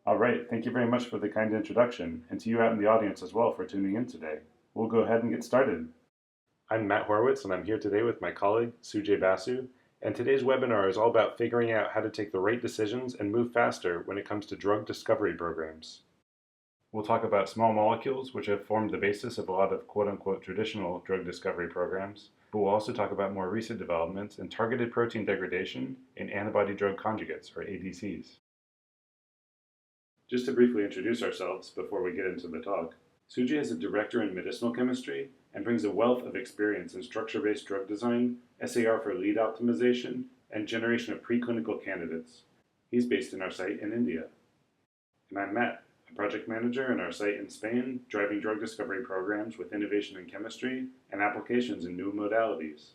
All right, thank you very much for the kind introduction, and to you out in the audience as well for tuning in today. We'll go ahead and get started. I'm Matt Horowitz, and I'm here today with my colleague, Sujay Basu, and today's webinar is all about figuring out how to take the right decisions and move faster when it comes to drug discovery programs. We'll talk about small molecules, which have formed the basis of a lot of quote-unquote traditional drug discovery programs, but we'll also talk about more recent developments in targeted protein degradation in antibody-drug conjugates, or ADCs. Just to briefly introduce ourselves before we get into the talk, Sujay is a director in medicinal chemistry and brings a wealth of experience in structure-based drug design, SAR for lead optimization, and generation of preclinical candidates. He's based in our site in India. And I'm Matt, a project manager in our site in Spain, driving drug discovery programs with innovation in chemistry and applications in new modalities.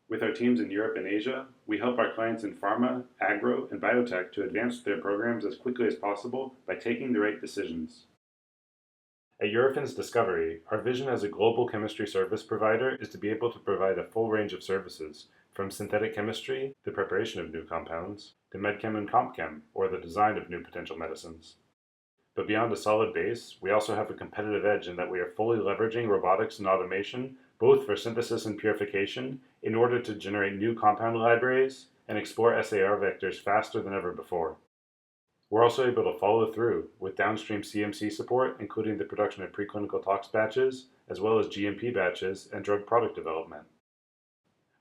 With our teams in Europe and Asia, we help our clients in pharma, agro, and biotech to advance their programs as quickly as possible by taking the right decisions. At Eurofins Discovery, our vision as a global chemistry service provider is to be able to provide a full range of services, from synthetic chemistry, the preparation of new compounds, to medchem and compchem, or the design of new potential medicines. But beyond a solid base, we also have a competitive edge in that we are fully leveraging robotics and automation, both for synthesis and purification, in order to generate new compound libraries and explore SAR vectors faster than ever before. We're also able to follow through with downstream CMC support, including the production of preclinical tox batches, as well as GMP batches and drug product development.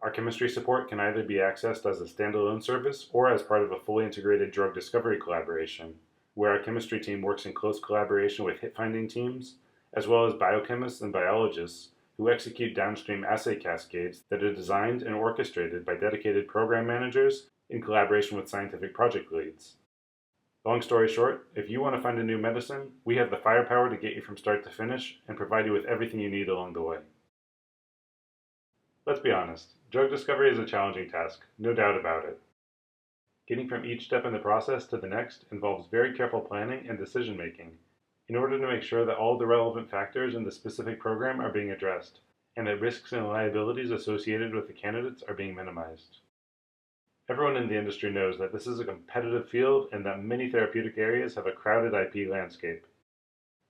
Our chemistry support can either be accessed as a standalone service or as part of a fully integrated drug discovery collaboration, where our chemistry team works in close collaboration with hit-finding teams, as well as biochemists and biologists who execute downstream assay cascades that are designed and orchestrated by dedicated program managers in collaboration with scientific project leads. Long story short, if you want to find a new medicine, we have the firepower to get you from start to finish and provide you with everything you need along the way. Let's be honest, drug discovery is a challenging task, no doubt about it. Getting from each step in the process to the next involves very careful planning and decision making in order to make sure that all the relevant factors in the specific program are being addressed and that risks and liabilities associated with the candidates are being minimized. Everyone in the industry knows that this is a competitive field and that many therapeutic areas have a crowded IP landscape.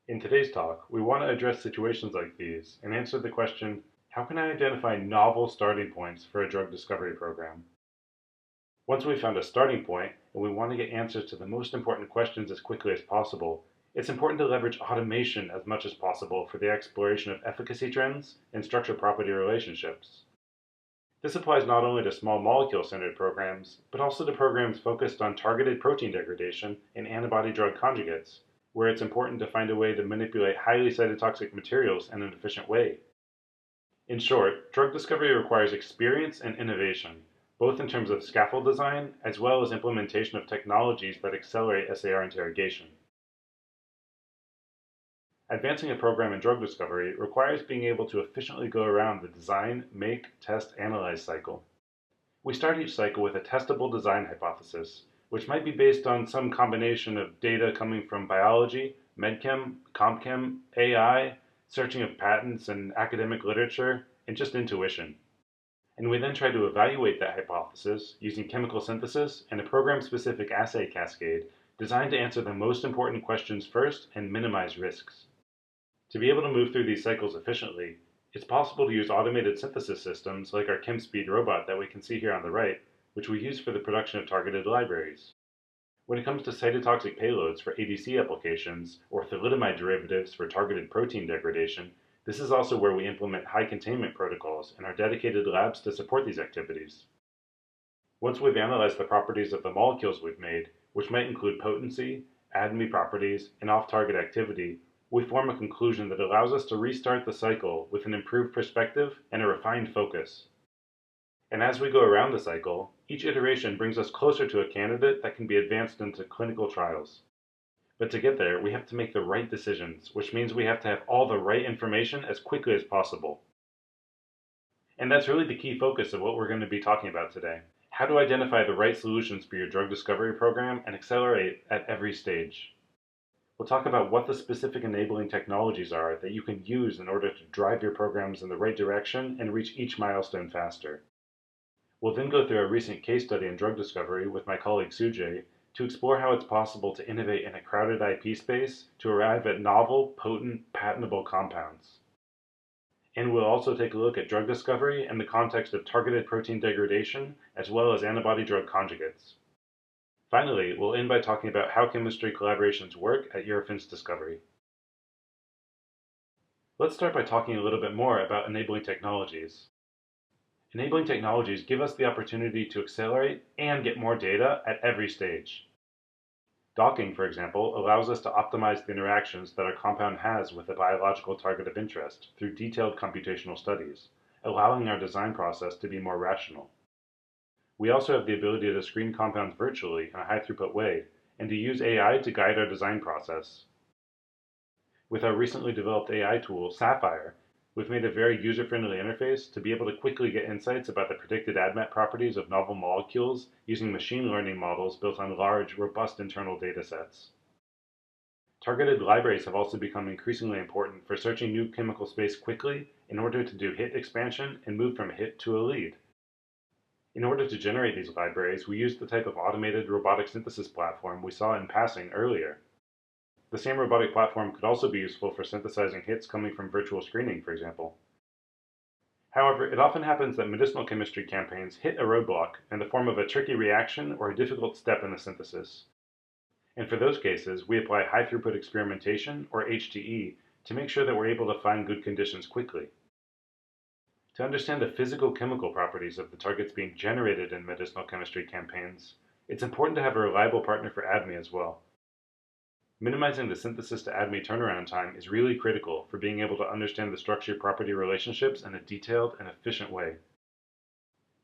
In today's talk, we want to address situations like these and answer the question, how can I identify novel starting points for a drug discovery program? Once we've found a starting point and we want to get answers to the most important questions as quickly as possible, it's important to leverage automation as much as possible for the exploration of efficacy trends and structure-property relationships. This applies not only to small molecule-centered programs, but also to programs focused on targeted protein degradation in antibody-drug conjugates, where it's important to find a way to manipulate highly cytotoxic materials in an efficient way. In short, drug discovery requires experience and innovation, both in terms of scaffold design as well as implementation of technologies that accelerate SAR interrogation. Advancing a program in drug discovery requires being able to efficiently go around the design, make, test, analyze cycle. We start each cycle with a testable design hypothesis, which might be based on some combination of data coming from biology, medchem, compchem, AI, searching of patents and academic literature, and just intuition. And we then try to evaluate that hypothesis using chemical synthesis and a program-specific assay cascade designed to answer the most important questions first and minimize risks. To be able to move through these cycles efficiently, it's possible to use automated synthesis systems like our ChemSpeed robot that we can see here on the right, which we use for the production of targeted libraries. When it comes to cytotoxic payloads for ADC applications or thalidomide derivatives for targeted protein degradation, this is also where we implement high containment protocols in our dedicated labs to support these activities. Once we've analyzed the properties of the molecules we've made, which might include potency, ADME properties, and off-target activity, we form a conclusion that allows us to restart the cycle with an improved perspective and a refined focus. And as we go around the cycle, each iteration brings us closer to a candidate that can be advanced into clinical trials. But to get there, we have to make the right decisions, which means we have to have all the right information as quickly as possible. And that's really the key focus of what we're going to be talking about today. How to identify the right solutions for your drug discovery program and accelerate at every stage. We'll talk about what the specific enabling technologies are that you can use in order to drive your programs in the right direction and reach each milestone faster. We'll then go through a recent case study in drug discovery with my colleague Sujay to explore how it's possible to innovate in a crowded IP space to arrive at novel, potent, patentable compounds. And we'll also take a look at drug discovery in the context of targeted protein degradation, as well as antibody-drug conjugates. Finally, we'll end by talking about how chemistry collaborations work at Eurofins Discovery. Let's start by talking a little bit more about enabling technologies. Enabling technologies give us the opportunity to accelerate and get more data at every stage. Docking, for example, allows us to optimize the interactions that our compound has with a biological target of interest through detailed computational studies, allowing our design process to be more rational. We also have the ability to screen compounds virtually in a high-throughput way and to use AI to guide our design process. With our recently developed AI tool, Sapphire, we've made a very user-friendly interface to be able to quickly get insights about the predicted ADMET properties of novel molecules using machine learning models built on large, robust internal datasets. Targeted libraries have also become increasingly important for searching new chemical space quickly in order to do hit expansion and move from a hit to a lead. In order to generate these libraries, we use the type of automated robotic synthesis platform we saw in passing earlier. The same robotic platform could also be useful for synthesizing hits coming from virtual screening, for example. However, it often happens that medicinal chemistry campaigns hit a roadblock in the form of a tricky reaction or a difficult step in the synthesis. And for those cases, we apply high-throughput experimentation, or HTE, to make sure that we're able to find good conditions quickly. To understand the physical-chemical properties of the targets being generated in medicinal chemistry campaigns, it's important to have a reliable partner for ADME as well. Minimizing the synthesis to ADME turnaround time is really critical for being able to understand the structure-property relationships in a detailed and efficient way.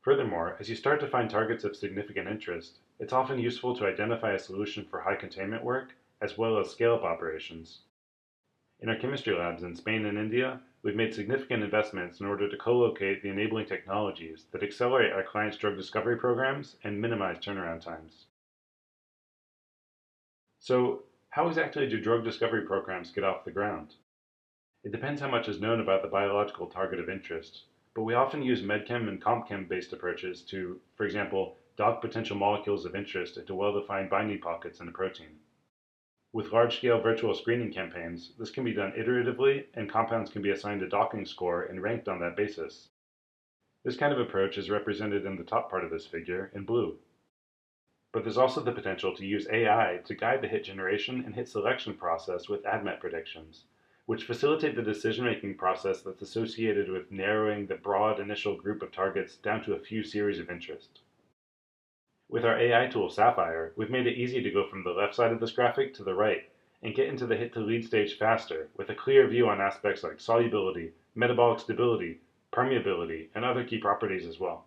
Furthermore, as you start to find targets of significant interest, it's often useful to identify a solution for high containment work, as well as scale-up operations. In our chemistry labs in Spain and India, we've made significant investments in order to co-locate the enabling technologies that accelerate our clients' drug discovery programs and minimize turnaround times. So, how exactly do drug discovery programs get off the ground? It depends how much is known about the biological target of interest, but we often use medchem and compchem-based approaches to, for example, dock potential molecules of interest into well-defined binding pockets in a protein. With large-scale virtual screening campaigns, this can be done iteratively, and compounds can be assigned a docking score and ranked on that basis. This kind of approach is represented in the top part of this figure in blue. But there's also the potential to use AI to guide the hit generation and hit selection process with ADMET predictions, which facilitate the decision-making process that's associated with narrowing the broad initial group of targets down to a few series of interest. With our AI tool Sapphire, we've made it easy to go from the left side of this graphic to the right and get into the hit-to-lead stage faster with a clear view on aspects like solubility, metabolic stability, permeability, and other key properties as well.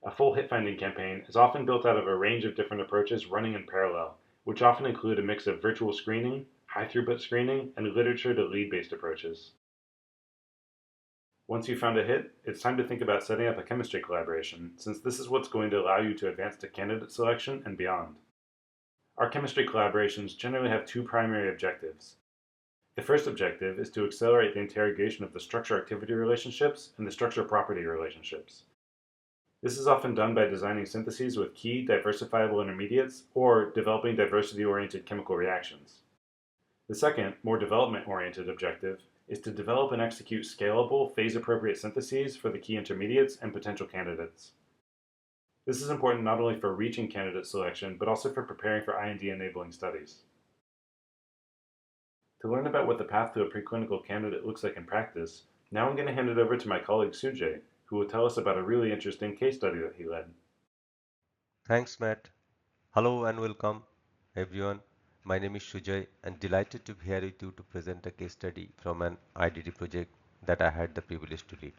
A full hit-finding campaign is often built out of a range of different approaches running in parallel, which often include a mix of virtual screening, high-throughput screening, and literature-to-lead-based approaches. Once you've found a hit, it's time to think about setting up a chemistry collaboration, since this is what's going to allow you to advance to candidate selection and beyond. Our chemistry collaborations generally have two primary objectives. The first objective is to accelerate the interrogation of the structure-activity relationships and the structure-property relationships. This is often done by designing syntheses with key diversifiable intermediates or developing diversity-oriented chemical reactions. The second, more development-oriented objective is to develop and execute scalable, phase-appropriate syntheses for the key intermediates and potential candidates. This is important not only for reaching candidate selection, but also for preparing for IND-enabling studies. To learn about what the path to a preclinical candidate looks like in practice, now I'm going to hand it over to my colleague Sujay, who will tell us about a really interesting case study that he led. Thanks, Matt. Hello and welcome, everyone. My name is Sujay and delighted to be here with you to present a case study from an IDD project that I had the privilege to lead.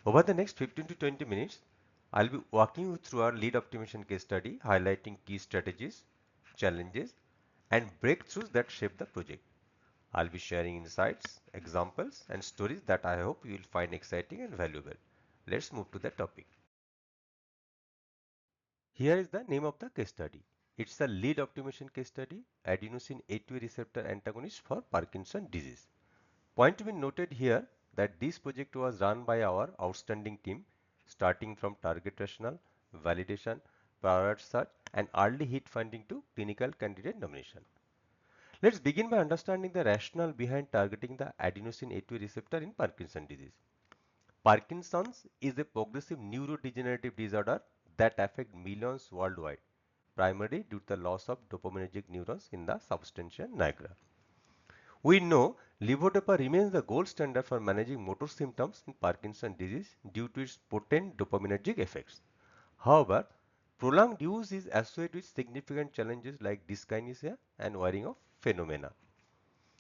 Over the next 15 to 20 minutes, I'll be walking you through our lead optimization case study, highlighting key strategies, challenges, and breakthroughs that shape the project. I'll be sharing insights, examples, and stories that I hope you will find exciting and valuable. Let's move to the topic. Here is the name of the case study. It's a lead optimization case study, adenosine A2A receptor antagonist for Parkinson's disease. Point to be noted here that this project was run by our outstanding team, starting from target rationale, validation, prior search, and early hit finding to clinical candidate nomination. Let's begin by understanding the rationale behind targeting the adenosine A2A receptor in Parkinson's disease. Parkinson's is a progressive neurodegenerative disorder that affects millions worldwide, primarily due to the loss of dopaminergic neurons in the substantia nigra. We know levodopa remains the gold standard for managing motor symptoms in Parkinson's disease due to its potent dopaminergic effects. However, prolonged use is associated with significant challenges like dyskinesia and wearing off phenomena.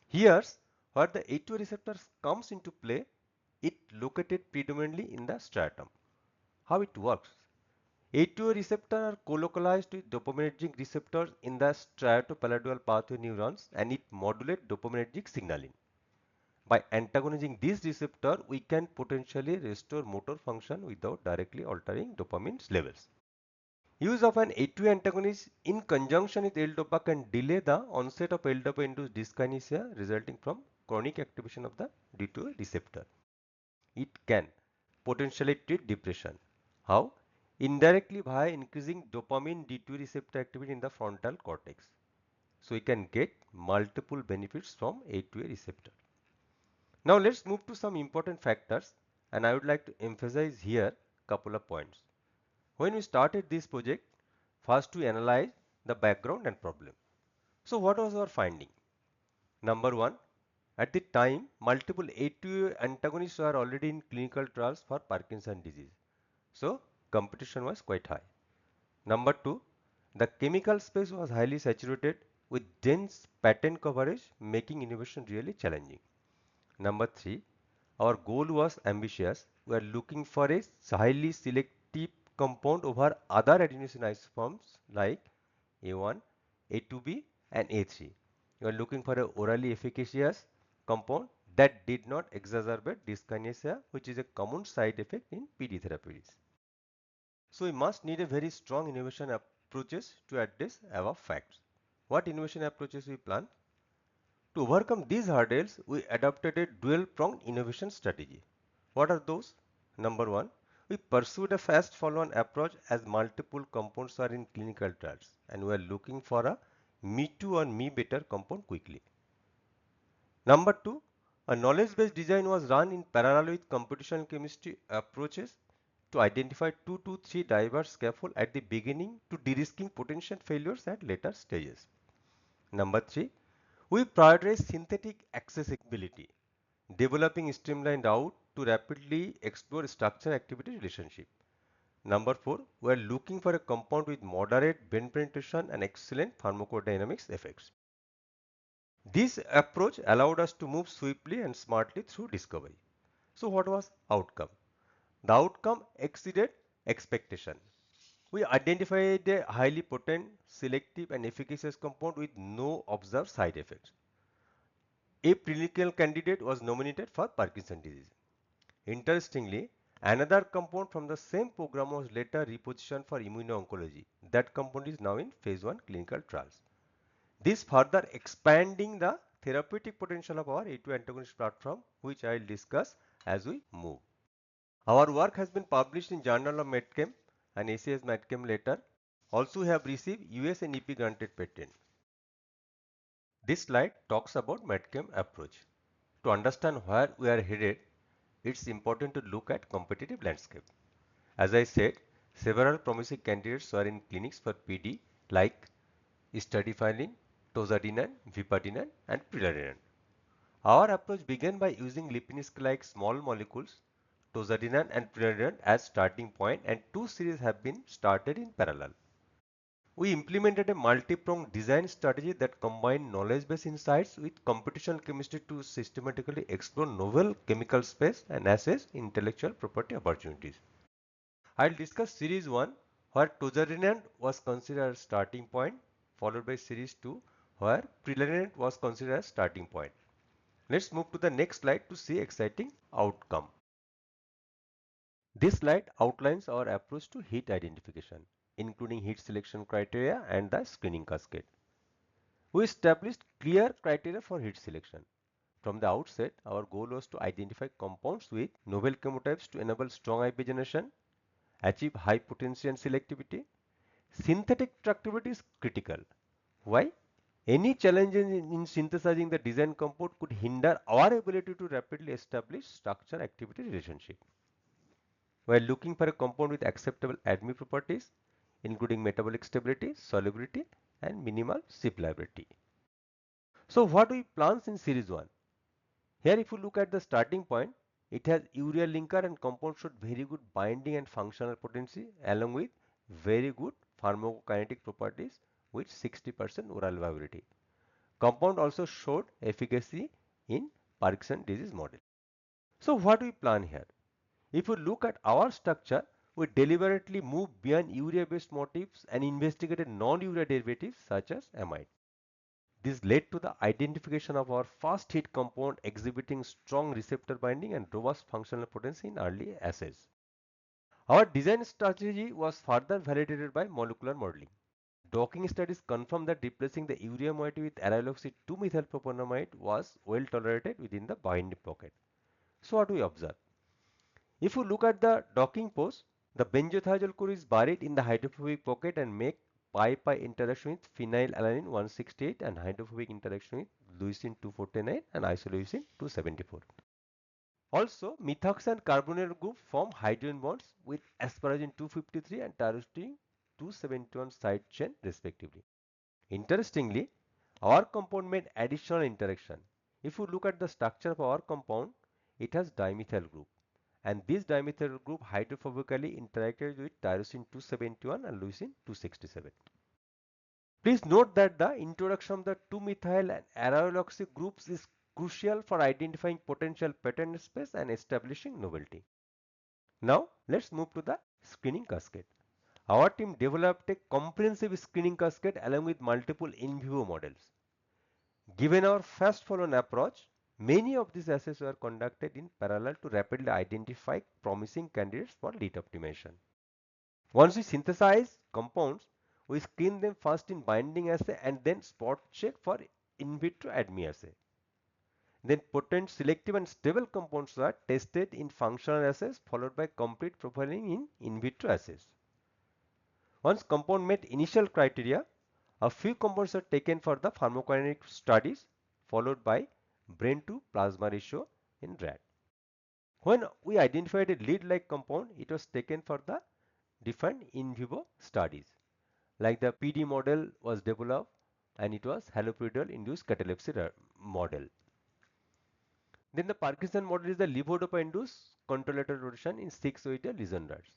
Here's where the A2A receptor comes into play. It located predominantly in the striatum. How it works? A2A receptors are colocalized with dopaminergic receptors in the striatopalatal pathway neurons, and it modulates dopaminergic signaling. By antagonizing this receptor, we can potentially restore motor function without directly altering dopamine levels. Use of an A2A antagonist in conjunction with L-DOPA can delay the onset of L-DOPA-induced dyskinesia resulting from chronic activation of the D2A receptor. It can potentially treat depression. How? Indirectly via increasing dopamine D2A receptor activity in the frontal cortex. So we can get multiple benefits from A2A receptor. Now let's move to some important factors, and I would like to emphasize here a couple of points. When we started this project, first we analyzed the background and problem. So what was our finding? Number one, at the time, multiple A2A antagonists were already in clinical trials for Parkinson's disease. So competition was quite high. Number two, the chemical space was highly saturated with dense patent coverage, making innovation really challenging. Number three, our goal was ambitious. We are looking for a highly selective compound over other adenosine isoforms like A1, A2B and A3. We are looking for an orally efficacious compound that did not exacerbate dyskinesia, which is a common side effect in PD therapies. So we must need a very strong innovation approaches to address above facts. What innovation approaches we plan? To overcome these hurdles, we adopted a dual-pronged innovation strategy. What are those? Number one, we pursued a fast follow-on approach as multiple compounds are in clinical trials, and we are looking for a me too or me better compound quickly. Number two, a knowledge-based design was run in parallel with computational chemistry approaches to identify 2 to 3 diverse scaffolds at the beginning to de-risking potential failures at later stages. Number three, we prioritize synthetic accessibility, developing streamlined route to rapidly explore structure-activity relationship. Number four, we are looking for a compound with moderate band penetration and excellent pharmacodynamics effects. This approach allowed us to move swiftly and smartly through discovery. So what was outcome? The outcome exceeded expectation. We identified a highly potent, selective and efficacious compound with no observed side effects. A preclinical candidate was nominated for Parkinson's disease. Interestingly, another compound from the same program was later repositioned for immuno-oncology. That compound is now in phase 1 clinical trials. This further expanding the therapeutic potential of our A2 antagonist platform, which I will discuss as we move. Our work has been published in Journal of Medchem and ACS Medchem later. Also we have received US and EP granted patent. This slide talks about Medchem approach. To understand where we are headed, it's important to look at competitive landscape. As I said, several promising candidates are in clinics for PD like istadifilin, tozadinan, vipadinan and preladinan. Our approach began by using lipinase-like small molecules, tozadinan and preladinan as starting point, and two series have been started in parallel. We implemented a multi-pronged design strategy that combined knowledge-based insights with computational chemistry to systematically explore novel chemical space and assess intellectual property opportunities. I'll discuss series 1 where tozadinan was considered as starting point, followed by series 2 where preladinan was considered as starting point. Let's move to the next slide to see exciting outcome. This slide outlines our approach to hit identification, including hit selection criteria and the screening cascade. We established clear criteria for hit selection. From the outset, our goal was to identify compounds with novel chemotypes to enable strong IP generation, achieve high potency and selectivity, synthetic tractability is critical. Why? Any challenges in synthesizing the design compound could hinder our ability to rapidly establish structure-activity relationship. We are looking for a compound with acceptable ADME properties, including metabolic stability, solubility, and minimal CYP liability. So what we plan in series 1? Here if you look at the starting point, it has urea linker and compound showed very good binding and functional potency along with very good pharmacokinetic properties with 60% oral viability. Compound also showed efficacy in Parkinson's disease model. So what we plan here? If you look at our structure, we deliberately moved beyond urea-based motifs and investigated non-urea derivatives such as amide. This led to the identification of our first hit compound exhibiting strong receptor binding and robust functional potency in early assays. Our design strategy was further validated by molecular modeling. Docking studies confirmed that replacing the urea moiety with aryloxy 2-methylpropanamide was well tolerated within the binding pocket. So what we observe? If you look at the docking pose, the benzothiazole core is buried in the hydrophobic pocket and make pi-pi interaction with phenylalanine 168 and hydrophobic interaction with leucine 249 and isoleucine 274. Also, methoxy carbonyl group form hydrogen bonds with asparagine 253 and tyrosine 271 side chain respectively. Interestingly, our compound made additional interaction. If you look at the structure of our compound, it has dimethyl group, and this dimethyl group hydrophobically interacted with tyrosine 271 and leucine 267. Please note that the introduction of the 2-methyl and aryloxy groups is crucial for identifying potential pattern space and establishing novelty. Now let's move to the screening cascade. Our team developed a comprehensive screening cascade along with multiple in vivo models. Given our fast follow-on approach, many of these assays were conducted in parallel to rapidly identify promising candidates for lead optimization. Once we synthesize compounds, we screen them first in binding assay and then spot check for in vitro ADME assay. Then potent, selective and stable compounds are tested in functional assays followed by complete profiling in vitro assays. Once compound met initial criteria, a few compounds are taken for the pharmacokinetic studies followed by brain to plasma ratio in rat. When we identified a lead-like compound, it was taken for the different in vivo studies. Like the PD model was developed and it was haloperidol induced catalepsy model. Then the Parkinson model is the levodopa induced controlated rotation in 6-OET lesion rats.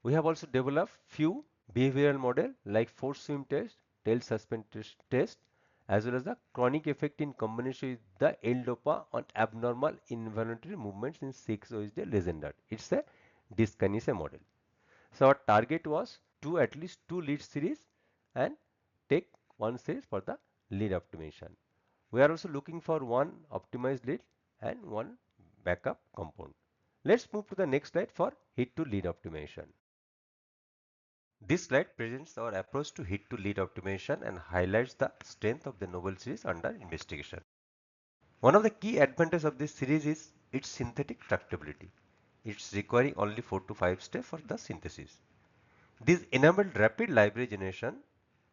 We have also developed few behavioral model like force swim test, tail suspend test, as well as the chronic effect in combination with the L-dopa on abnormal involuntary movements in 6-OET lesion rat. It's a dyskinesia model. So our target was to at least 2 lead series and take 1 series for the lead optimization. We are also looking for 1 optimized lead and 1 backup compound. Let's move to the next slide for hit to lead optimization. This slide presents our approach to hit to lead optimization and highlights the strength of the novel series under investigation. One of the key advantages of this series is its synthetic tractability. It's requiring only 4 to 5 steps for the synthesis. This enabled rapid library generation,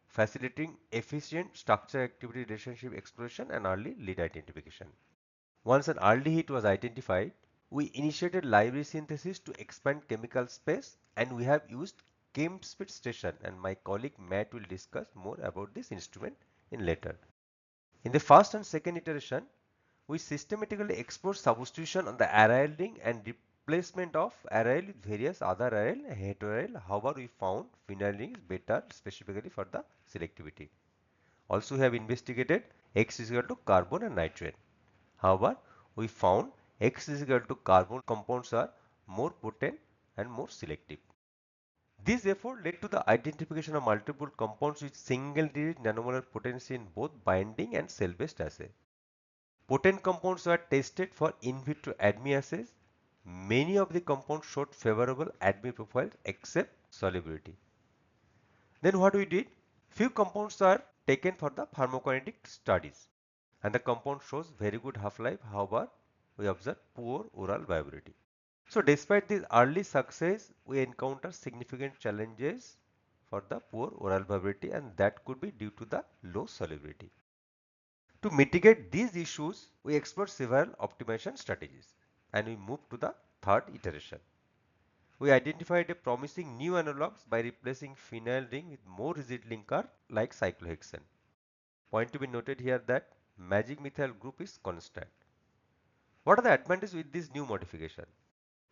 facilitating efficient structure-activity relationship exploration and early lead identification. Once an early hit was identified, we initiated library synthesis to expand chemical space, and we have used ChemSpeed station, and my colleague Matt will discuss more about this instrument in later. In the first and second iteration, we systematically explored substitution on the aryl ring and replacement of aryl with various other aryl and heteroaryl. However, we found phenyl ring is better specifically for the selectivity. Also, we have investigated X is equal to carbon and nitrogen. However, we found X is equal to carbon compounds are more potent and more selective. This effort led to the identification of multiple compounds with single-digit nanomolar potency in both binding and cell-based assay. Potent compounds were tested for in vitro ADME assays. Many of the compounds showed favorable ADME profiles except solubility. Then what we did? Few compounds are taken for the pharmacokinetic studies, and the compound shows very good half-life. However, we observe poor oral viability. So despite this early success, we encounter significant challenges for the poor oral viability, and that could be due to the low solubility. To mitigate these issues, we explored several optimization strategies and we moved to the third iteration. We identified a promising new analogs by replacing phenyl ring with more rigid linker like cyclohexane. Point to be noted here that magic methyl group is constant. What are the advantages with this new modification?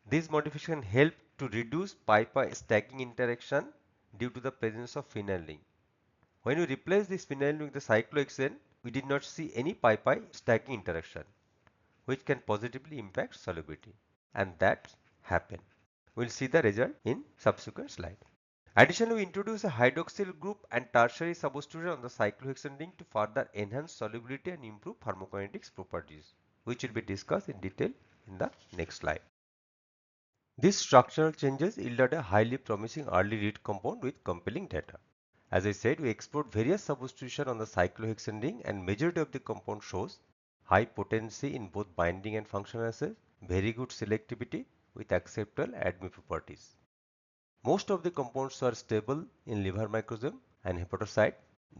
This modification helped to reduce pi-pi stacking interaction due to the presence of phenyl ring. When we replace this phenyl ring with the cyclohexane, we did not see any pi-pi stacking interaction, which can positively impact solubility. And that happened. We'll see the result in subsequent slide. Additionally, we introduce a hydroxyl group and tertiary substitution on the cyclohexane ring to further enhance solubility and improve pharmacokinetics properties, which will be discussed in detail in the next slide. These structural changes yielded a highly promising early lead compound with compelling data. As I said, we explored various substitutions on the cyclohexane ring, and majority of the compound shows high potency in both binding and functional assays, very good selectivity with acceptable ADME properties. Most of the compounds are stable in liver microbiome and hepatocyte.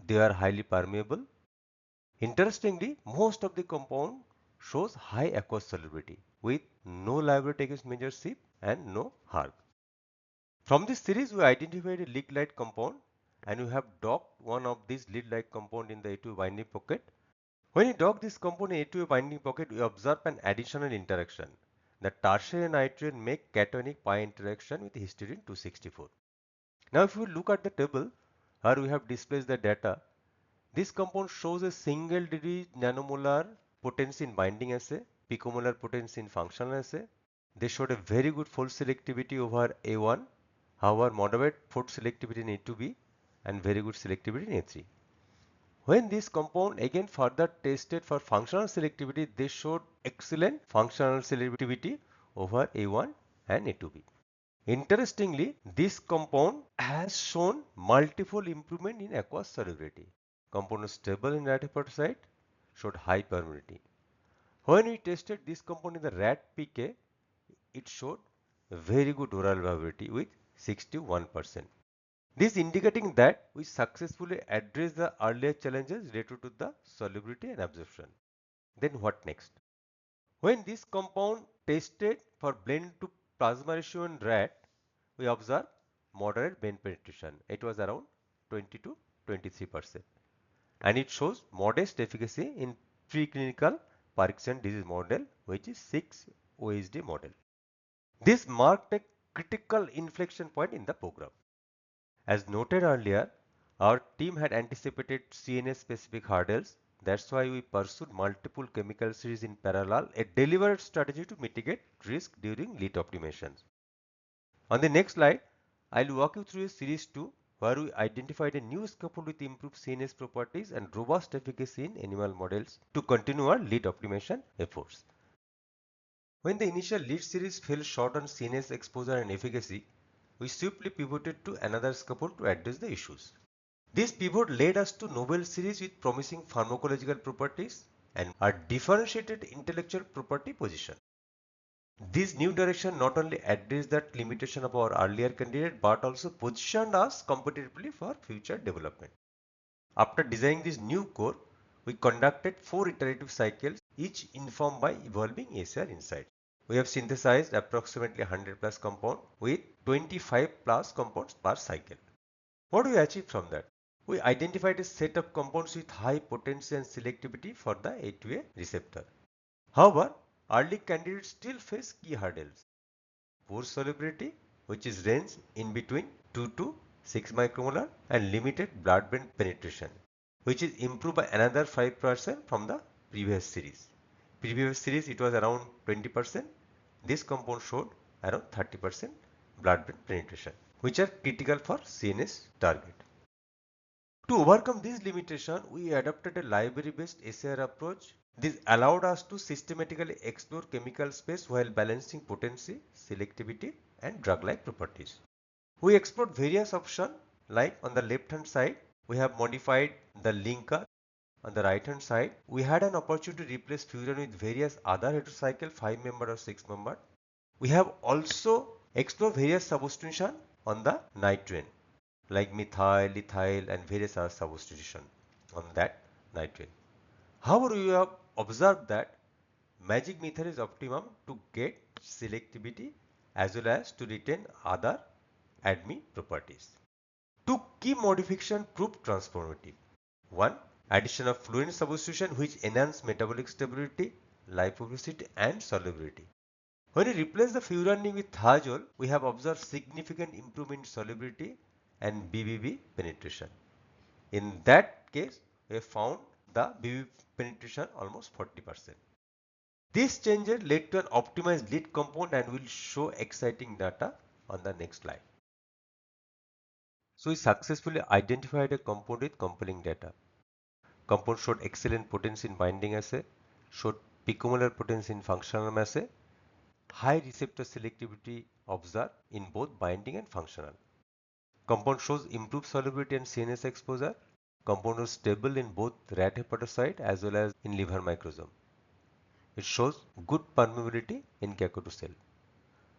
They are highly permeable. Interestingly, most of the compound shows high aqueous solubility with no liability against major CYP and no HARG. From this series, we identified a lead-like compound and we have docked one of these lead-like compound in the A2A binding pocket. When we dock this compound in A2A binding pocket, we observe an additional interaction. The tertiary nitrogen make cationic pi interaction with histidine 264. Now, if we look at the table, here we have displayed the data. This compound shows a single digit nanomolar potency in binding assay, picomolar potency in functional assay. They showed a very good fold selectivity over A1, however moderate fold selectivity in A2B and very good selectivity in A3. When this compound again further tested for functional selectivity, they showed excellent functional selectivity over A1 and A2B. Interestingly, this compound has shown multiple improvement in aqueous solubility. Compound was stable in rat hepatocyte, showed high permeability. When we tested this compound in the rat PK, it showed very good oral viability with 61%. This indicating that we successfully addressed the earlier challenges related to the solubility and absorption. Then what next? When this compound tested for blend to plasma ratio in rat, we observed moderate brain penetration. It was around 20 to 23%. And it shows modest efficacy in preclinical Parkinson's disease model, which is 6 OSD model. This marked a critical inflection point in the program. As noted earlier, our team had anticipated CNS specific hurdles. That's why we pursued multiple chemical series in parallel, a deliberate strategy to mitigate risk during lead optimizations. On the next slide, I'll walk you through a series 2 where we identified a new scaffold with improved CNS properties and robust efficacy in animal models to continue our lead optimization efforts. When the initial lead series fell short on CNS exposure and efficacy, we swiftly pivoted to another scaffold to address the issues. This pivot led us to novel series with promising pharmacological properties and a differentiated intellectual property position. This new direction not only addressed that limitation of our earlier candidate but also positioned us competitively for future development. After designing this new core, we conducted 4 iterative cycles, each informed by evolving ACR insights. We have synthesized approximately 100 plus compounds with 25 plus compounds per cycle. What do we achieve from that? We identified a set of compounds with high potency and selectivity for the A2A receptor. However, early candidates still face key hurdles. Poor solubility, which is range in between 2 to 6 micromolar, and limited blood-brain penetration, which is improved by another 5% from the previous series. Previous series it was around 20%. This compound showed around 30% blood-brain penetration, which are critical for CNS target. To overcome this limitation, we adopted a library-based ACR approach. This allowed us to systematically explore chemical space while balancing potency, selectivity, and drug-like properties. We explored various options, like on the left-hand side, we have modified the linker. On the right-hand side, we had an opportunity to replace furan with various other heterocycle 5-member or 6-member. We have also explored various substitution on the nitrogen. like methyl, ethyl, and various other substitution on that nitrate. However, we have observed that magic method is optimum to get selectivity as well as to retain other ADME properties. Two key modifications proved transformative. One, addition of fluorine substitution which enhance metabolic stability, lipophility, and solubility. When we replace the furanic with thiazole, we have observed significant improvement in solubility and BBB penetration. In that case, we have found the BBB penetration almost 40%. This changes led to an optimized lead compound and will show exciting data on the next slide. So we successfully identified a compound with compelling data. Compound showed excellent potency in binding assay, showed picomolar potency in functional assay, high receptor selectivity observed in both binding and functional. Compound shows improved solubility and CNS exposure. Compound was stable in both rat hepatocyte as well as in liver microsome. It shows good permeability in Kakoto cell.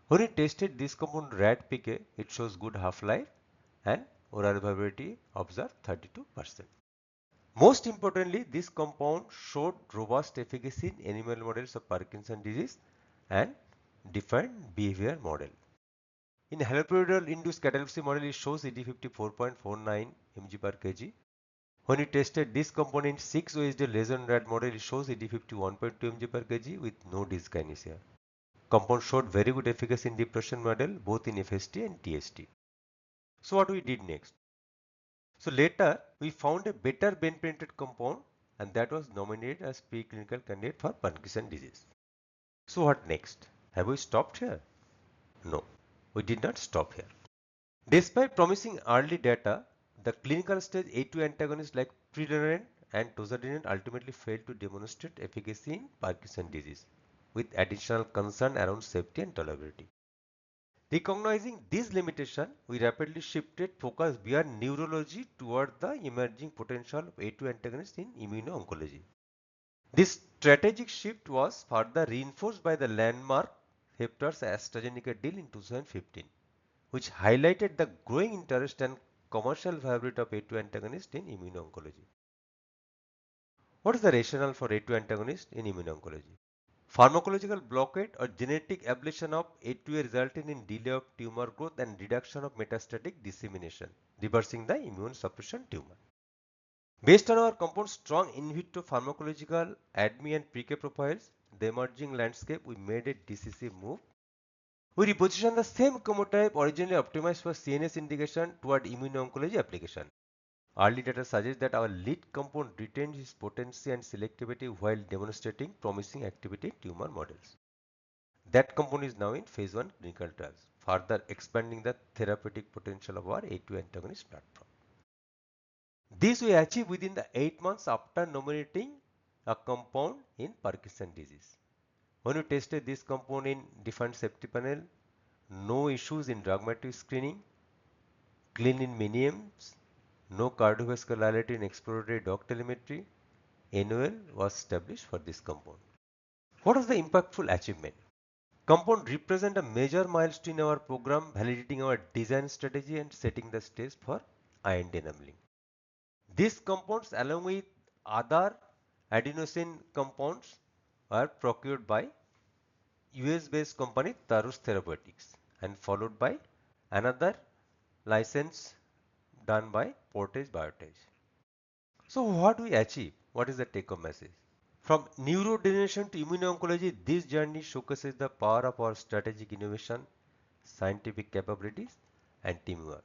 When we tested this compound rat PK, it shows good half-life and oral viability observed 32%. Most importantly, this compound showed robust efficacy in animal models of Parkinson's disease and defined behavior model. In haloperidol induced catalepsy model, it shows ED54.49 mg per kg. When we tested this compound in 6 OSD lesion rat model, it shows ED51.2 mg per kg with no dyskinesia. Compound showed very good efficacy in depression model both in FST and TST. So what we did next? So later we found a better brain penetrant compound and that was nominated as preclinical candidate for Parkinson's disease. So what next? Have we stopped here? No, we did not stop here. Despite promising early data, the clinical stage A2 antagonists like pregabalin and tozadinib ultimately failed to demonstrate efficacy in Parkinson's disease, with additional concern around safety and tolerability. Recognizing this limitation, we rapidly shifted focus beyond neurology toward the emerging potential of A2 antagonists in immuno-oncology. This strategic shift was further reinforced by the landmark Heptares AstraZeneca deal in 2015, which highlighted the growing interest and commercial viability of A2 antagonists in immuno-oncology. What is the rationale for A2 antagonist in immuno-oncology? Pharmacological blockade or genetic ablation of A2A resulted in delay of tumor growth and reduction of metastatic dissemination, reversing the immune suppression tumor. Based on our compound's strong in vitro pharmacological, ADME and PK profiles, the emerging landscape, we made a decisive move. We repositioned the same chemotype originally optimized for CNS indication toward immuno-oncology application. Early data suggests that our lead compound retained its potency and selectivity while demonstrating promising activity in tumor models. That compound is now in phase 1 clinical trials, further expanding the therapeutic potential of our A2 antagonist platform. This we achieved within the 8 months after nominating a compound in Parkinson's disease. When we tested this compound in defined safety panel, no issues in drug matrix screening, clean in minims, no cardiovascularity in exploratory dog telemetry, NOL was established for this compound. What was the impactful achievement? Compound represent a major milestone in our program, validating our design strategy and setting the stage for IND enabling. These compounds along with other adenosine compounds are procured by US based company Tarus Therapeutics and followed by another license done by Portage Biotech. So what we achieve? What is the take home message? From neurodegeneration to immuno-oncology, this journey showcases the power of our strategic innovation, scientific capabilities and teamwork.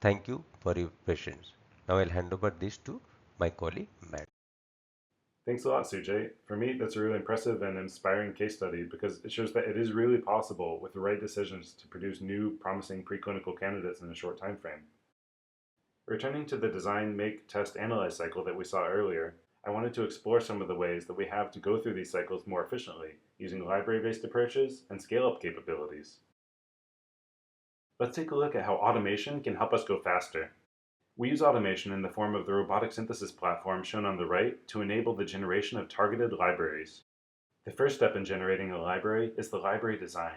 Thank you for your patience. Now I'll hand over this to my colleague Matt. Thanks a lot, Sujay. For me, that's a really impressive and inspiring case study because it shows that it is really possible with the right decisions to produce new, promising preclinical candidates in a short time frame. Returning to the design, make, test, analyze cycle that we saw earlier, I wanted to explore some of the ways that we have to go through these cycles more efficiently, using library-based approaches and scale-up capabilities. Let's take a look at how automation can help us go faster. We use automation in the form of the robotic synthesis platform shown on the right to enable the generation of targeted libraries. The first step in generating a library is the library design.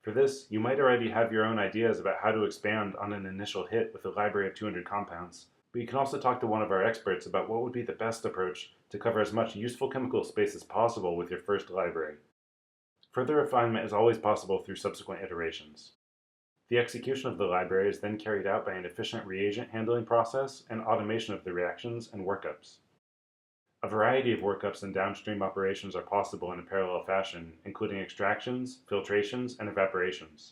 For this, you might already have your own ideas about how to expand on an initial hit with a library of 200 compounds, but you can also talk to one of our experts about what would be the best approach to cover as much useful chemical space as possible with your first library. Further refinement is always possible through subsequent iterations. The execution of the library is then carried out by an efficient reagent handling process and automation of the reactions and workups. A variety of workups and downstream operations are possible in a parallel fashion, including extractions, filtrations, and evaporations.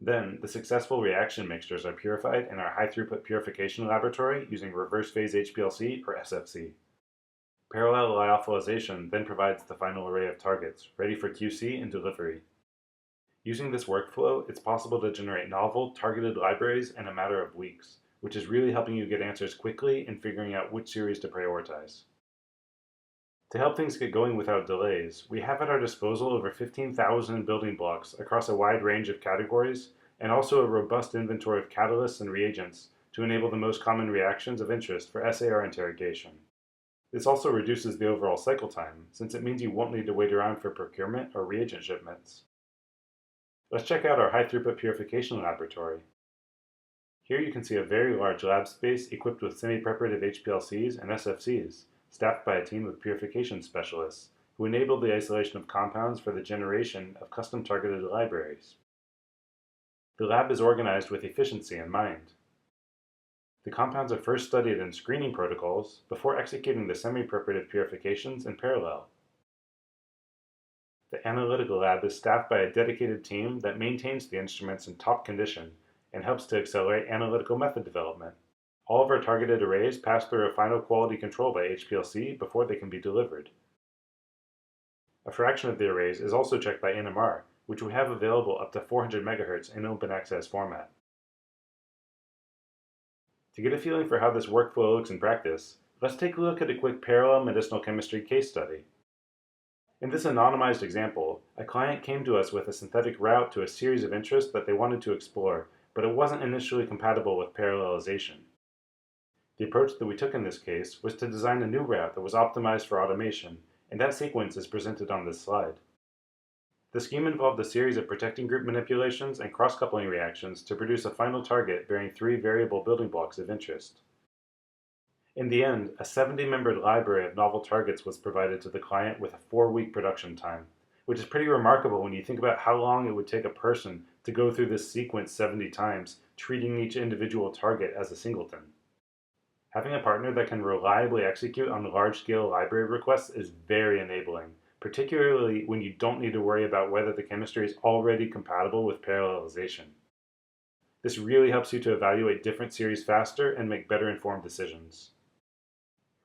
Then, the successful reaction mixtures are purified in our high-throughput purification laboratory using reverse phase HPLC or SFC. Parallel lyophilization then provides the final array of targets, ready for QC and delivery. Using this workflow, it's possible to generate novel, targeted libraries in a matter of weeks, which is really helping you get answers quickly and figuring out which series to prioritize. To help things get going without delays, we have at our disposal over 15,000 building blocks across a wide range of categories, and also a robust inventory of catalysts and reagents to enable the most common reactions of interest for SAR interrogation. This also reduces the overall cycle time, since it means you won't need to wait around for procurement or reagent shipments. Let's check out our high-throughput purification laboratory. Here you can see a very large lab space equipped with semi-preparative HPLCs and SFCs, staffed by a team of purification specialists who enable the isolation of compounds for the generation of custom-targeted libraries. The lab is organized with efficiency in mind. The compounds are first studied in screening protocols before executing the semi-preparative purifications in parallel. The analytical lab is staffed by a dedicated team that maintains the instruments in top condition and helps to accelerate analytical method development. All of our targeted arrays pass through a final quality control by HPLC before they can be delivered. A fraction of the arrays is also checked by NMR, which we have available up to 400 MHz in open access format. To get a feeling for how this workflow looks in practice, let's take a look at a quick parallel medicinal chemistry case study. In this anonymized example, a client came to us with a synthetic route to a series of interests that they wanted to explore, but it wasn't initially compatible with parallelization. The approach that we took in this case was to design a new route that was optimized for automation, and that sequence is presented on this slide. The scheme involved a series of protecting group manipulations and cross-coupling reactions to produce a final target bearing 3 variable building blocks of interest. In the end, a 70-membered library of novel targets was provided to the client with a 4-week production time, which is pretty remarkable when you think about how long it would take a person to go through this sequence 70 times, treating each individual target as a singleton. Having a partner that can reliably execute on large-scale library requests is very enabling, particularly when you don't need to worry about whether the chemistry is already compatible with parallelization. This really helps you to evaluate different series faster and make better informed decisions.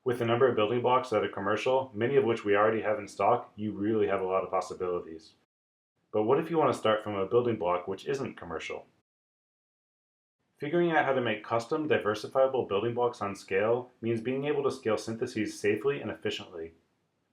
With the number of building blocks that are commercial, many of which we already have in stock, you really have a lot of possibilities. But what if you want to start from a building block which isn't commercial? Figuring out how to make custom, diversifiable building blocks on scale means being able to scale syntheses safely and efficiently.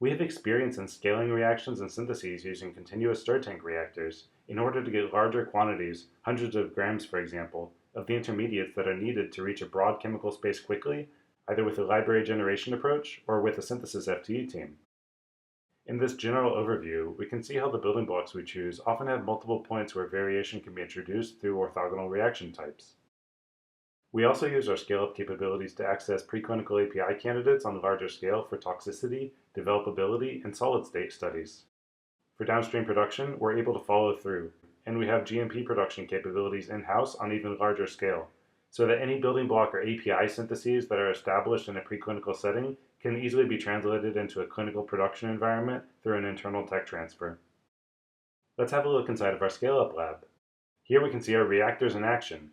We have experience in scaling reactions and syntheses using continuous stir tank reactors in order to get larger quantities, hundreds of grams for example, of the intermediates that are needed to reach a broad chemical space quickly, either with a library generation approach or with a synthesis FTE team. In this general overview, we can see how the building blocks we choose often have multiple points where variation can be introduced through orthogonal reaction types. We also use our scale-up capabilities to access preclinical API candidates on a larger scale for toxicity, developability, and solid-state studies. For downstream production, we're able to follow through, and we have GMP production capabilities in-house on even larger scale, so that any building block or API syntheses that are established in a preclinical setting can easily be translated into a clinical production environment through an internal tech transfer. Let's have a look inside of our scale-up lab. Here we can see our reactors in action.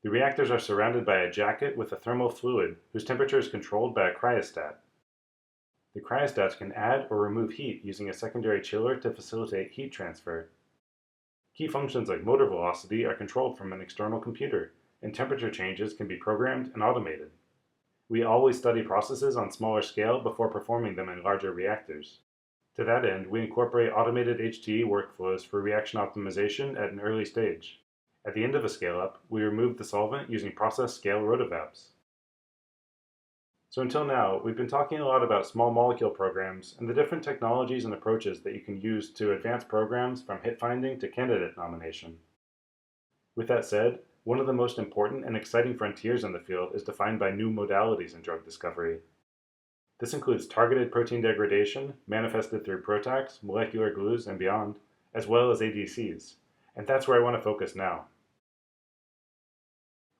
The reactors are surrounded by a jacket with a thermal fluid whose temperature is controlled by a cryostat. The cryostats can add or remove heat using a secondary chiller to facilitate heat transfer. Key functions like motor velocity are controlled from an external computer, and temperature changes can be programmed and automated. We always study processes on smaller scale before performing them in larger reactors. To that end, we incorporate automated HTE workflows for reaction optimization at an early stage. At the end of a scale-up, we remove the solvent using process scale rotovapes. So until now, we've been talking a lot about small molecule programs and the different technologies and approaches that you can use to advance programs from hit finding to candidate nomination. With that said, one of the most important and exciting frontiers in the field is defined by new modalities in drug discovery. This includes targeted protein degradation, manifested through PROTACs, molecular glues, and beyond, as well as ADCs, and that's where I want to focus now.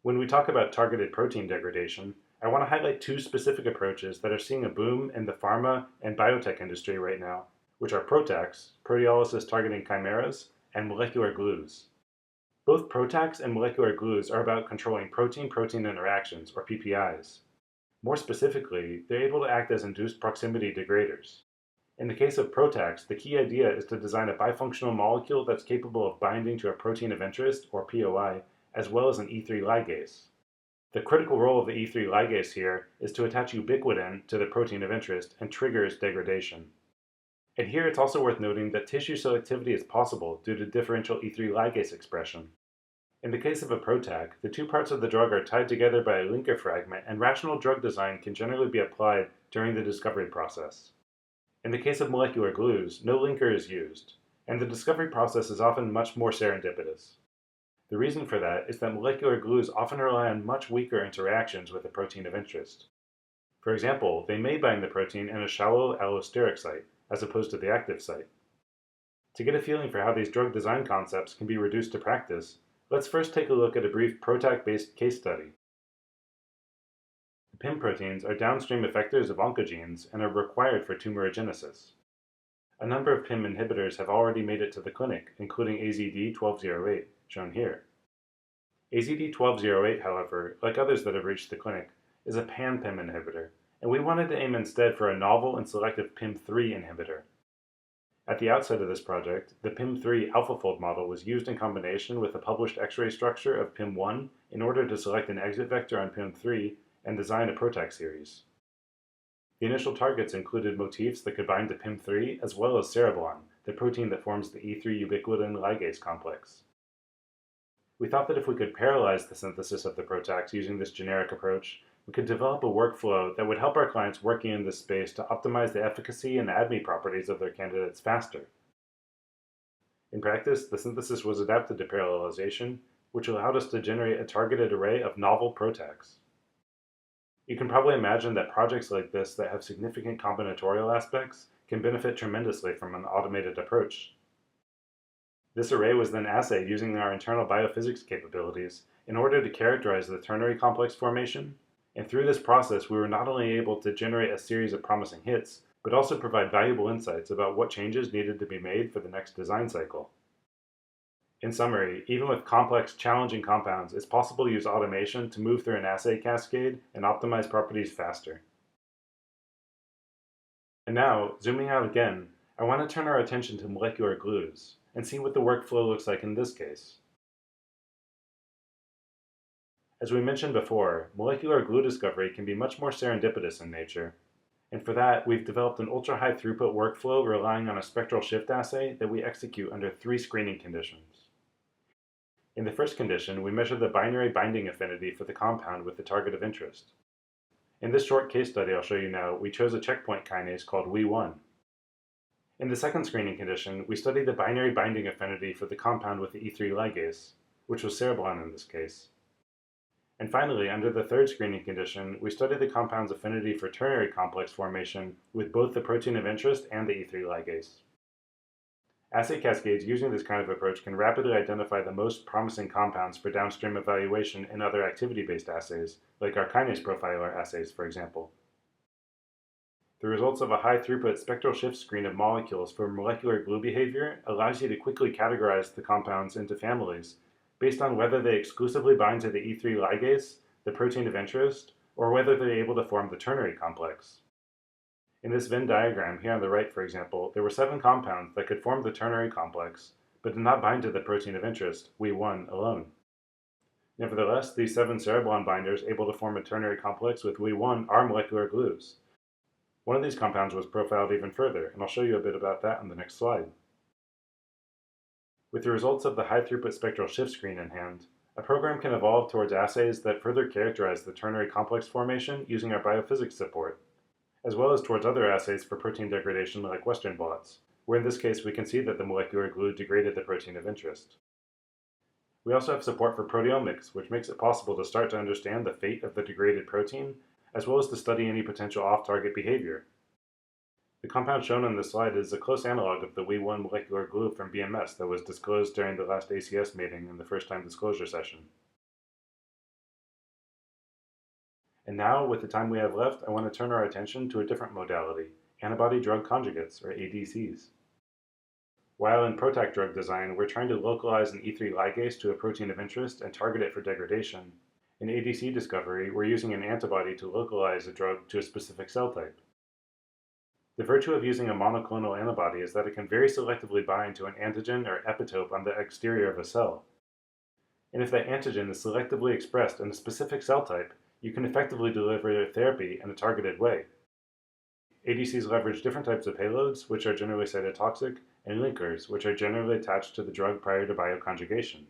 When we talk about targeted protein degradation, I want to highlight two specific approaches that are seeing a boom in the pharma and biotech industry right now, which are PROTACs, proteolysis targeting chimeras, and molecular glues. Both PROTACs and molecular glues are about controlling protein-protein interactions, or PPIs. More specifically, they're able to act as induced proximity degraders. In the case of PROTACs, the key idea is to design a bifunctional molecule that's capable of binding to a protein of interest, or POI, as well as an E3 ligase. The critical role of the E3 ligase here is to attach ubiquitin to the protein of interest and triggers degradation. And here it's also worth noting that tissue selectivity is possible due to differential E3 ligase expression. In the case of a PROTAC, the two parts of the drug are tied together by a linker fragment, and rational drug design can generally be applied during the discovery process. In the case of molecular glues, no linker is used, and the discovery process is often much more serendipitous. The reason for that is that molecular glues often rely on much weaker interactions with the protein of interest. For example, they may bind the protein in a shallow allosteric site, as opposed to the active site. To get a feeling for how these drug design concepts can be reduced to practice, let's first take a look at a brief PROTAC-based case study. The PIM proteins are downstream effectors of oncogenes and are required for tumorigenesis. A number of PIM inhibitors have already made it to the clinic, including AZD1208, shown here. AZD1208, however, like others that have reached the clinic, is a pan-PIM inhibitor, and we wanted to aim instead for a novel and selective PIM3 inhibitor. At the outset of this project, the PIM3 AlphaFold model was used in combination with the published X-ray structure of PIM1 in order to select an exit vector on PIM3 and design a PROTAC series. The initial targets included motifs that could bind to PIM3 as well as cereblon, the protein that forms the E3 ubiquitin ligase complex. We thought that if we could parallelize the synthesis of the PROTACs using this generic approach, we could develop a workflow that would help our clients working in this space to optimize the efficacy and ADME properties of their candidates faster. In practice, the synthesis was adapted to parallelization, which allowed us to generate a targeted array of novel PROTACs. You can probably imagine that projects like this that have significant combinatorial aspects can benefit tremendously from an automated approach. This array was then assayed using our internal biophysics capabilities in order to characterize the ternary complex formation, and through this process we were not only able to generate a series of promising hits, but also provide valuable insights about what changes needed to be made for the next design cycle. In summary, even with complex, challenging compounds, it's possible to use automation to move through an assay cascade and optimize properties faster. And now, zooming out again, I want to turn our attention to molecular glues and see what the workflow looks like in this case. As we mentioned before, molecular glue discovery can be much more serendipitous in nature, and for that, we've developed an ultra-high throughput workflow relying on a spectral shift assay that we execute under 3 screening conditions. In the first condition, we measure the binary binding affinity for the compound with the target of interest. In this short case study I'll show you now, we chose a checkpoint kinase called WEE1. In the second screening condition, we studied the binary binding affinity for the compound with the E3 ligase, which was cereblon in this case. And finally, under the third screening condition, we studied the compound's affinity for ternary complex formation with both the protein of interest and the E3 ligase. Assay cascades using this kind of approach can rapidly identify the most promising compounds for downstream evaluation in other activity-based assays, like our kinase profiler assays, for example. The results of a high-throughput spectral shift screen of molecules for molecular glue behavior allows you to quickly categorize the compounds into families based on whether they exclusively bind to the E3 ligase, the protein of interest, or whether they're able to form the ternary complex. In this Venn diagram here on the right, for example, there were 7 compounds that could form the ternary complex, but did not bind to the protein of interest, WEE1, alone. Nevertheless, these 7 cereblon binders able to form a ternary complex with WEE1 are molecular glues. One of these compounds was profiled even further, and I'll show you a bit about that on the next slide. With the results of the high-throughput spectral shift screen in hand, A program can evolve towards assays that further characterize the ternary complex formation using our biophysics support, as well as towards other assays for protein degradation like Western blots, where in this case we can see that the molecular glue degraded the protein of interest. We also have support for proteomics, which makes it possible to start to understand the fate of the degraded protein, as well as to study any potential off-target behavior. The compound shown on this slide is a close analog of the WEE1 molecular glue from BMS that was disclosed during the last ACS meeting in the first-time disclosure session. And now, with the time we have left, I want to turn our attention to a different modality, antibody-drug conjugates, or ADCs. While in PROTAC drug design, we're trying to localize an E3 ligase to a protein of interest and target it for degradation, in ADC discovery, we're using an antibody to localize a drug to a specific cell type. The virtue of using a monoclonal antibody is that it can very selectively bind to an antigen or epitope on the exterior of a cell. And if that antigen is selectively expressed in a specific cell type, you can effectively deliver your therapy in a targeted way. ADCs leverage different types of payloads, which are generally cytotoxic, and linkers, which are generally attached to the drug prior to bioconjugation.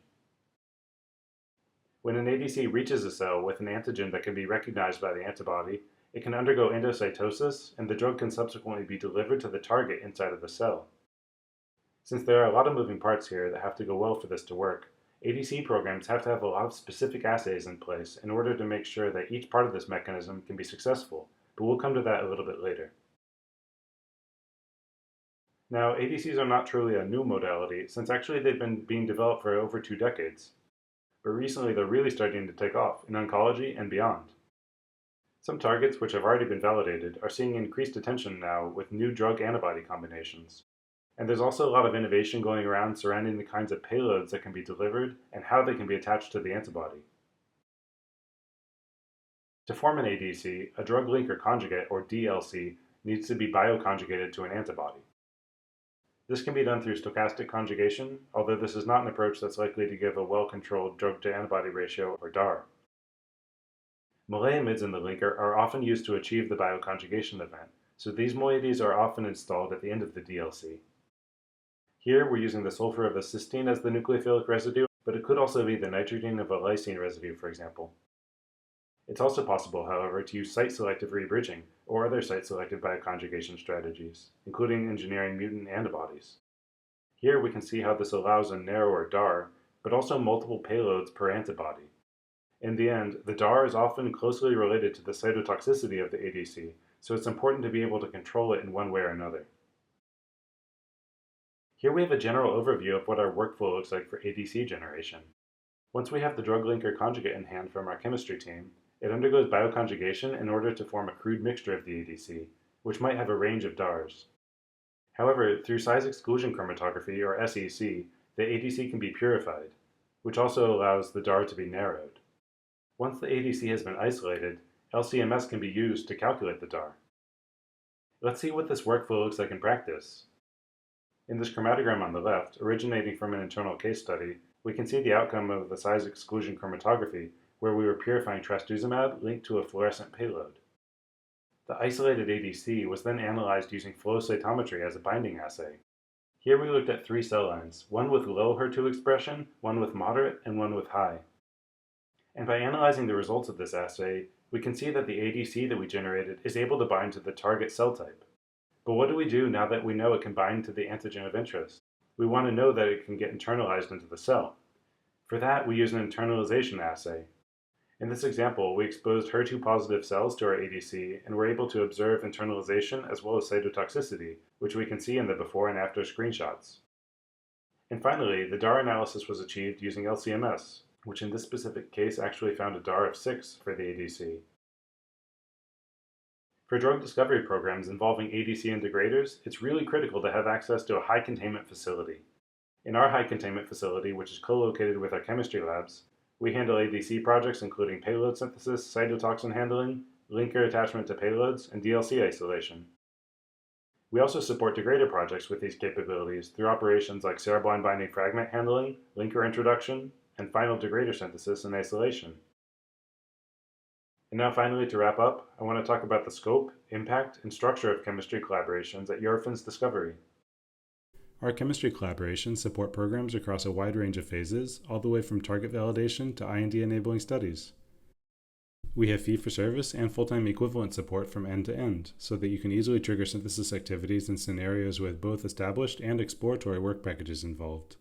When an ADC reaches a cell with an antigen that can be recognized by the antibody, it can undergo endocytosis, and the drug can subsequently be delivered to the target inside of the cell. Since there are a lot of moving parts here that have to go well for this to work, ADC programs have to have a lot of specific assays in place in order to make sure that each part of this mechanism can be successful, but we'll come to that a little bit later. Now, ADCs are not truly a new modality, since actually they've been being developed for over 2 decades. But recently they're really starting to take off in oncology and beyond. Some targets which have already been validated are seeing increased attention now with new drug-antibody combinations. And there's also a lot of innovation going around surrounding the kinds of payloads that can be delivered and how they can be attached to the antibody. To form an ADC, a drug linker conjugate, or DLC, needs to be bioconjugated to an antibody. This can be done through stochastic conjugation, although this is not an approach that's likely to give a well-controlled drug-to-antibody ratio, or DAR. Moleimids in the linker are often used to achieve the bioconjugation event, so these moieties are often installed at the end of the DLC. Here we're using the sulfur of a cysteine as the nucleophilic residue, but it could also be the nitrogen of a lysine residue, for example. It's also possible, however, to use site-selective rebridging or other site-selective bioconjugation strategies, including engineering mutant antibodies. Here we can see how this allows a narrower DAR, but also multiple payloads per antibody. In the end, the DAR is often closely related to the cytotoxicity of the ADC, so it's important to be able to control it in one way or another. Here we have a general overview of what our workflow looks like for ADC generation. Once we have the drug linker conjugate in hand from our chemistry team, it undergoes bioconjugation in order to form a crude mixture of the ADC, which might have a range of DARs. However, through size exclusion chromatography, or SEC, the ADC can be purified, which also allows the DAR to be narrowed. Once the ADC has been isolated, LCMS can be used to calculate the DAR. Let's see what this workflow looks like in practice. In this chromatogram on the left, originating from an internal case study, we can see the outcome of the size exclusion chromatography where we were purifying trastuzumab linked to a fluorescent payload. The isolated ADC was then analyzed using flow cytometry as a binding assay. Here we looked at 3 cell lines, one with low HER2 expression, one with moderate, and one with high. And by analyzing the results of this assay, we can see that the ADC that we generated is able to bind to the target cell type. But what do we do now that we know it can bind to the antigen of interest? We want to know that it can get internalized into the cell. For that, we use an internalization assay. In this example, we exposed HER2-positive cells to our ADC and were able to observe internalization as well as cytotoxicity, which we can see in the before and after screenshots. And finally, the DAR analysis was achieved using LCMS, which in this specific case actually found a DAR of 6 for the ADC. For drug discovery programs involving ADC integrators, it's really critical to have access to a high containment facility. In our high containment facility, which is co-located with our chemistry labs, we handle ADC projects including payload synthesis, cytotoxin handling, linker attachment to payloads, and DLC isolation. We also support degrader projects with these capabilities through operations like cereblon binding fragment handling, linker introduction, and final degrader synthesis and isolation. And now finally, to wrap up, I want to talk about the scope, impact, and structure of chemistry collaborations at Eurofins Discovery. Our chemistry collaborations support programs across a wide range of phases, all the way from target validation to IND-enabling studies. We have fee-for-service and full-time equivalent support from end to end, so that you can easily trigger synthesis activities in scenarios with both established and exploratory work packages involved.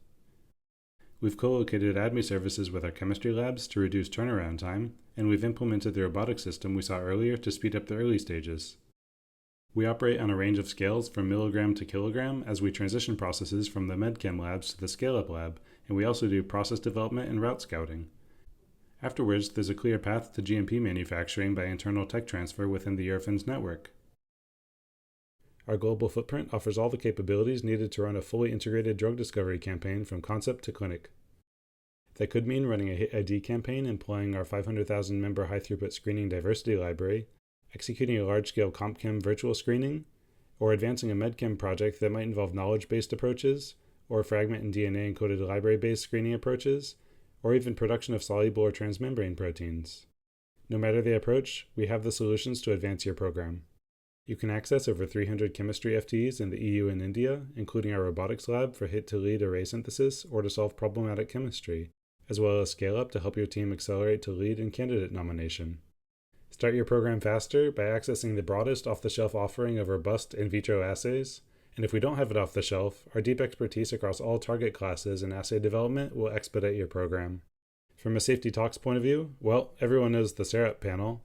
We've co-located ADME services with our chemistry labs to reduce turnaround time, and we've implemented the robotic system we saw earlier to speed up the early stages. We operate on a range of scales from milligram to kilogram as we transition processes from the MedChem labs to the scale-up lab, and we also do process development and route scouting. Afterwards, there's a clear path to GMP manufacturing by internal tech transfer within the Eurofins network. Our global footprint offers all the capabilities needed to run a fully integrated drug discovery campaign from concept to clinic. That could mean running a hit ID campaign employing our 500,000 member high-throughput screening diversity library, executing a large-scale CompChem virtual screening, or advancing a MedChem project that might involve knowledge-based approaches, or fragment and DNA-encoded library-based screening approaches, or even production of soluble or transmembrane proteins. No matter the approach, we have the solutions to advance your program. You can access over 300 chemistry FTEs in the EU and India, including our robotics lab for hit-to-lead array synthesis or to solve problematic chemistry, as well as scale-up to help your team accelerate to lead and candidate nomination. Start your program faster by accessing the broadest off-the-shelf offering of robust in vitro assays, and if we don't have it off the shelf, our deep expertise across all target classes and assay development will expedite your program. From a safety talks point of view, well, everyone knows the SERAP panel.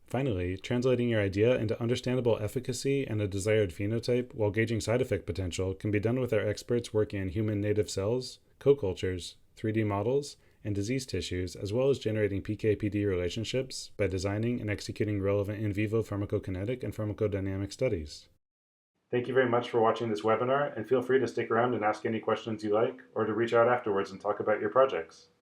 Finally, translating your idea into understandable efficacy and a desired phenotype while gauging side effect potential can be done with our experts working in human native cells, co-cultures, 3D models, and disease tissues, as well as generating PK-PD relationships by designing and executing relevant in vivo pharmacokinetic and pharmacodynamic studies. Thank you very much for watching this webinar, and feel free to stick around and ask any questions you like, or to reach out afterwards and talk about your projects.